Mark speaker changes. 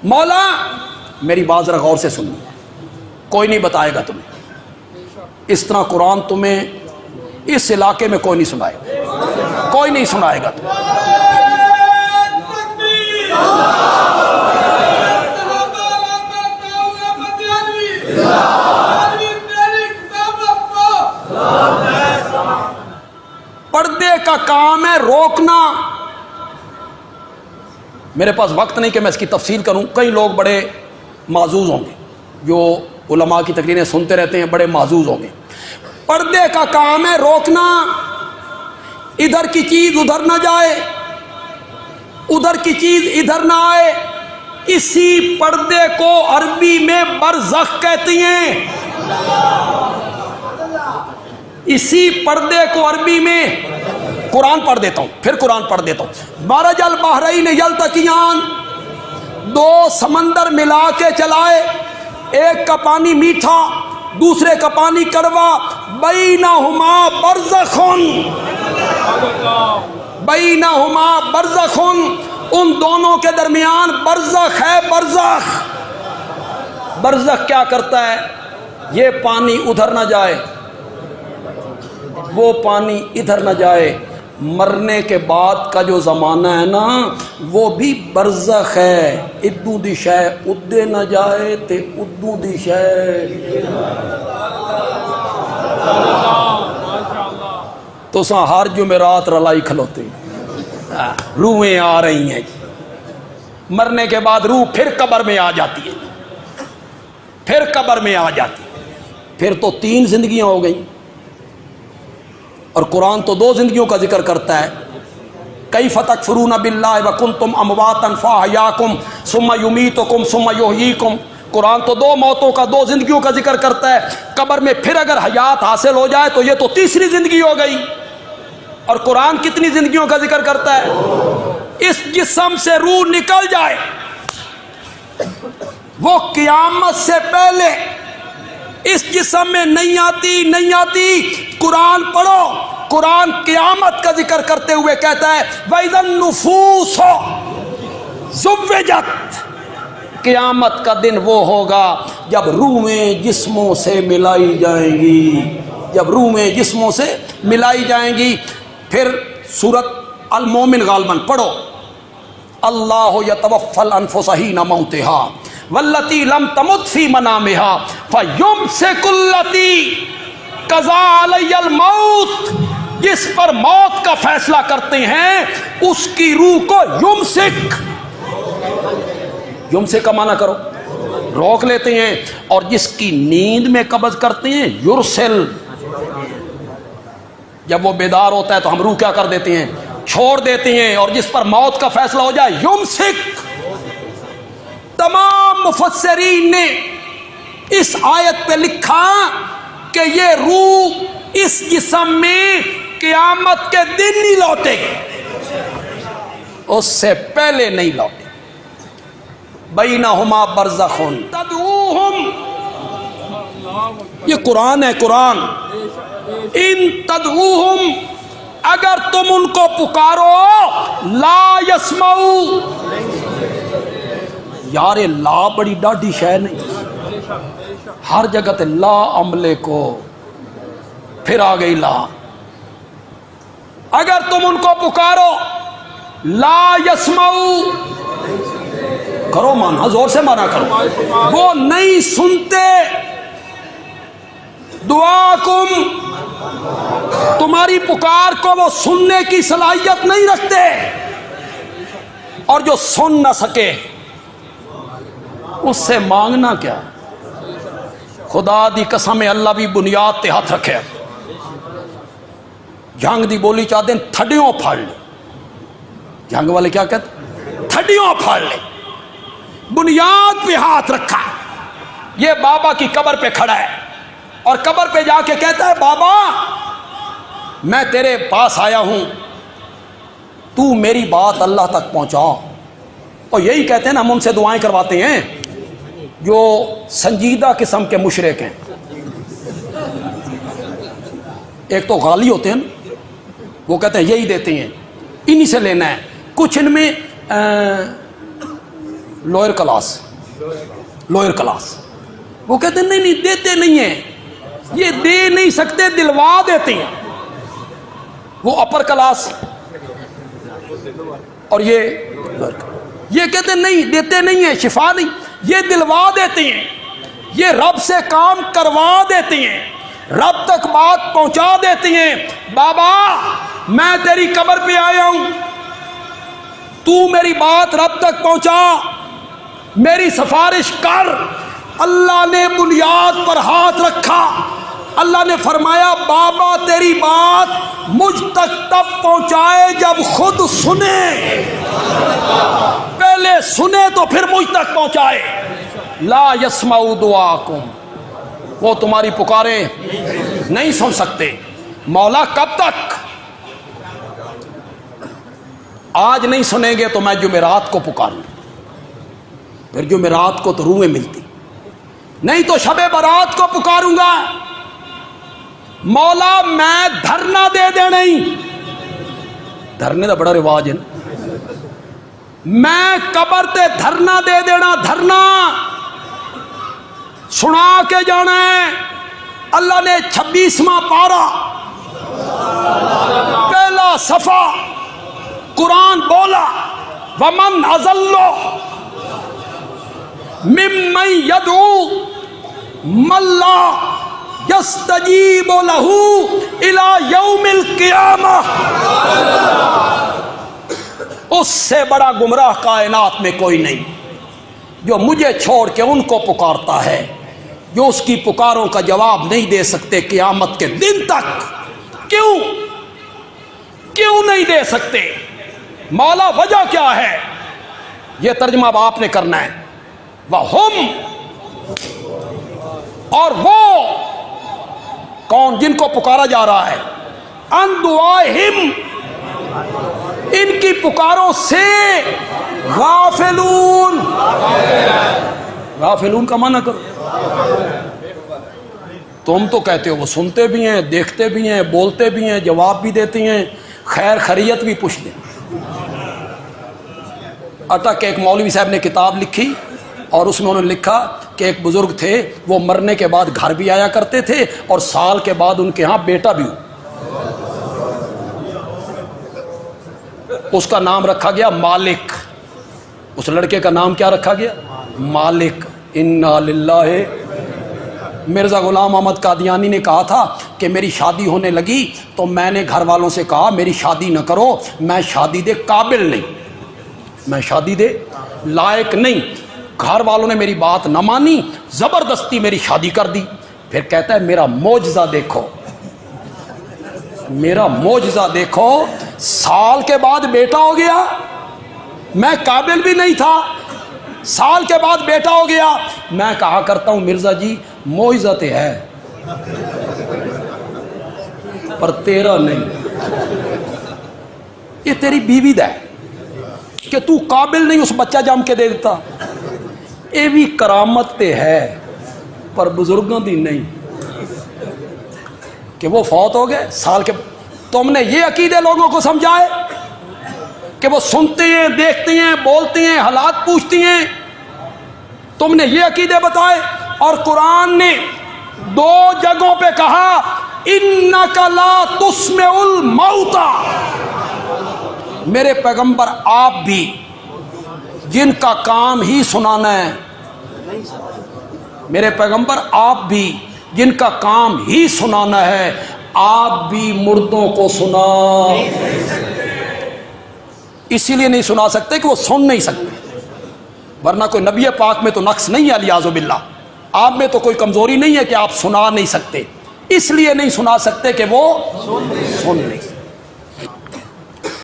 Speaker 1: مولا میری بات ذرا غور سے سنو، کوئی نہیں بتائے گا تمہیں، اس طرح قرآن تمہیں اس علاقے میں کوئی نہیں سنائے گا، کوئی نہیں سنائے گا تمہیں۔ پردے کا کام ہے روکنا۔ میرے پاس وقت نہیں کہ میں اس کی تفصیل کروں، کئی لوگ بڑے معزوز ہوں گے جو علماء کی تقریریں سنتے رہتے ہیں، بڑے معزوز ہوں گے۔ پردے کا کام ہے روکنا، ادھر کی چیز ادھر نہ جائے، ادھر کی چیز ادھر نہ آئے۔ اسی پردے کو عربی میں برزخ کہتی ہیں، اسی پردے کو عربی میں، قرآن پڑھ دیتا ہوں، پھر قرآن پڑھ دیتا ہوں۔ مرج البحرین یلتقیان، دو سمندر ملا کے چلائے، ایک کا پانی میٹھا دوسرے کا پانی کڑوا، بینہما برزخ، بینہما برزخ، ان دونوں کے درمیان برزخ ہے۔ برزخ، برزخ کیا کرتا ہے؟ یہ پانی ادھر نہ جائے، وہ پانی ادھر نہ جائے۔ مرنے کے بعد کا جو زمانہ ہے نا وہ بھی برزخ ہے، ادو دی شے ادے نہ جائے تے ادو دی شے۔ تو ساں ہر جمعرات رلائی کھلوتے، روحیں آ رہی ہیں، مرنے کے بعد روح پھر قبر میں آ جاتی ہے، پھر قبر میں آ جاتی ہے، پھر تو 3 زندگیاں ہو گئیں، اور قرآن تو 2 زندگیوں کا ذکر کرتا ہے۔ کیف تکفرون باللہ وکنتم امواتا فاحیاکم ثم یمیتکم ثم یحییکم، قرآن تو 2 موتوں کا، 2 زندگیوں کا ذکر کرتا ہے۔ قبر میں پھر اگر حیات حاصل ہو جائے تو یہ تو 3ری زندگی ہو گئی۔ اور قرآن کتنی زندگیوں کا ذکر کرتا ہے؟ اس جسم سے روح نکل جائے، وہ قیامت سے پہلے اس جسم میں نہیں آتی، نہیں آتی۔ قرآن پڑھو، قرآن قیامت کا ذکر کرتے ہوئے کہتا ہے وَإِذَا النُّفُوسُ زُوِّجَتْ، قیامت کا دن وہ ہوگا جب روحیں جسموں سے ملائی جائیں گی، جب روحیں جسموں سے ملائی جائیں گی۔ پھر سورۃ المومن غالباً پڑھو، اللہ یتوفی الانفس حین موتہا واللتی لم تمت فی منامہا فیمسک التی قضا علی الموت، جس پر موت کا فیصلہ کرتے ہیں اس کی روح کو یمسک، یمسک کا معنی کرو روک لیتے ہیں، اور جس کی نیند میں قبض کرتے ہیں یرسل، جب وہ بیدار ہوتا ہے تو ہم روح کیا کر دیتے ہیں؟ چھوڑ دیتے ہیں، اور جس پر موت کا فیصلہ ہو جائے یمسک۔ تمام مفسرین نے اس آیت پہ لکھا کہ یہ روح اس جسم میں قیامت کے دن نہیں لوٹے گی، اس سے پہلے نہیں لوٹے۔ بینہما برزخ تدعوہم، یہ قرآن ہے، قرآن، ان تدعوہم، اگر تم ان کو پکارو لا یسمعو، یار لا بڑی ڈاڈی شے نہیں، ہر جگہ تے لا عملے کو، پھر آ گئی لا، اگر تم ان کو پکارو لا یسمعو، کرو مانا، زور سے مانا کرو، وہ نہیں سنتے، دعاکم، تمہاری پکار کو وہ سننے کی صلاحیت نہیں رکھتے، اور جو سن نہ سکے اس سے مانگنا کیا؟ خدا دی قسم اللہ بھی بنیاد تے ہاتھ رکھے، جنگ دی بولی چاہ دیں تھڈیوں پھاڑ لے، جنگ والے کیا کہتے؟ تھڈیوں پھاڑ لے، بنیاد پہ ہاتھ رکھا۔ یہ بابا کی قبر پہ کھڑا ہے اور قبر پہ جا کے کہتا ہے بابا میں تیرے پاس آیا ہوں، تو میری بات اللہ تک پہنچا۔ اور یہی کہتے ہیں نا، ہم ان سے دعائیں کرواتے ہیں جو سنجیدہ قسم کے مشرک ہیں۔ ایک تو غالی ہوتے ہیں، وہ کہتے ہیں یہی دیتے ہیں، انہی سے لینا ہے۔ کچھ ان میں لوئر کلاس، لوئر کلاس. وہ کہتے ہیں نہیں دیتے نہیں ہیں، یہ دے نہیں سکتے، دلوا دیتے ہیں. وہ اپر کلاس اور یہ کہتے ہیں نہیں دیتے نہیں ہیں، شفا نہیں، یہ دلوا دیتے ہیں، یہ رب سے کام کروا دیتے ہیں، رب تک بات پہنچا دیتے ہیں. بابا میں تیری قبر پہ آیا ہوں، تو میری بات رب تک پہنچا، میری سفارش کر. اللہ نے بنیاد پر ہاتھ رکھا، اللہ نے فرمایا بابا تیری بات مجھ تک تب پہنچائے جب خود سنے، پہلے سنے تو پھر مجھ تک پہنچائے. لا یسمع دعاکم، وہ تمہاری پکاریں نہیں سن سکتے. مولا کب تک؟ آج نہیں سنیں گے تو میں جمعرات کو پکاروں، پھر جمعرات کو تو روحیں ملتی، نہیں تو شب برات کو پکاروں گا. مولا میں دھرنا دے دے، نہیں دھرنے کا بڑا رواج ہے نا، میں قبر تے دھرنا دے دینا، دھرنا سنا کے جانا ہے. اللہ نے 26واں پارہ پہلا صفحہ قرآن بولا، ومن اضل ممن يدعو من لا يستجيب له الى يوم القيامة. اس سے بڑا گمراہ کائنات میں کوئی نہیں جو مجھے چھوڑ کے ان کو پکارتا ہے جو اس کی پکاروں کا جواب نہیں دے سکتے قیامت کے دن تک. کیوں نہیں دے سکتے؟ مولا وجہ کیا ہے؟ یہ ترجمہ اب آپ نے کرنا ہے. وَهُمْ، اور وہ کون جن کو پکارا جا رہا ہے، عن دعائہم، ان کی پکاروں سے غافلون. غافلون کا معنی کرو. تم تو کہتے ہو وہ سنتے بھی ہیں، دیکھتے بھی ہیں، بولتے بھی ہیں، جواب بھی دیتے ہیں، خیر خیریت بھی پوچھتے ہیں. اٹک ایک مولوی صاحب نے کتاب لکھی اور اس میں انہوں نے لکھا کہ ایک بزرگ تھے، وہ مرنے کے بعد گھر بھی آیا کرتے تھے اور سال کے بعد ان کے ہاں بیٹا بھی ہو. اس کا نام رکھا گیا مالک. اس لڑکے کا نام کیا رکھا گیا؟ مالک. انا للہ. مرزا غلام احمد قادیانی نے کہا تھا کہ میری شادی ہونے لگی تو میں نے گھر والوں سے کہا میری شادی نہ کرو، میں شادی دے قابل نہیں، میں شادی دے لائق نہیں. گھر والوں نے میری بات نہ مانی، زبردستی میری شادی کر دی. پھر کہتا ہے میرا معجزہ دیکھو، میرا معجزہ دیکھو، سال کے بعد بیٹا ہو گیا، میں قابل بھی نہیں تھا، سال کے بعد بیٹا ہو گیا. میں کہا کرتا ہوں مرزا جی معجزہ تے ہے پر تیرا نہیں، یہ تیری بیوی دا ہے کہ تو قابل نہیں اس بچہ جم کے دے دیتا. یہ بھی کرامت تے ہے پر بزرگوں دی نہیں کہ وہ فوت ہو گئے سال کے. تم نے یہ عقیدے لوگوں کو سمجھائے کہ وہ سنتے ہیں، دیکھتے ہیں، بولتے ہیں، حالات پوچھتے ہیں. تم نے یہ عقیدے بتائے. اور قرآن نے 2 جگہوں پہ کہا انک لا تسمع الموتى. میرے پیغمبر آپ بھی جن کا کام ہی سنانا ہے، میرے پیغمبر آپ بھی جن کا کام ہی سنانا ہے، آپ بھی مردوں کو سنا. اسی لیے نہیں سنا سکتے کہ وہ سن نہیں سکتے، ورنہ کوئی نبی پاک میں تو نقص نہیں ہے الیاذ باللہ، آپ میں تو کوئی کمزوری نہیں ہے کہ آپ سنا نہیں سکتے. اس لیے نہیں سنا سکتے کہ وہ سن نہیں سکتے.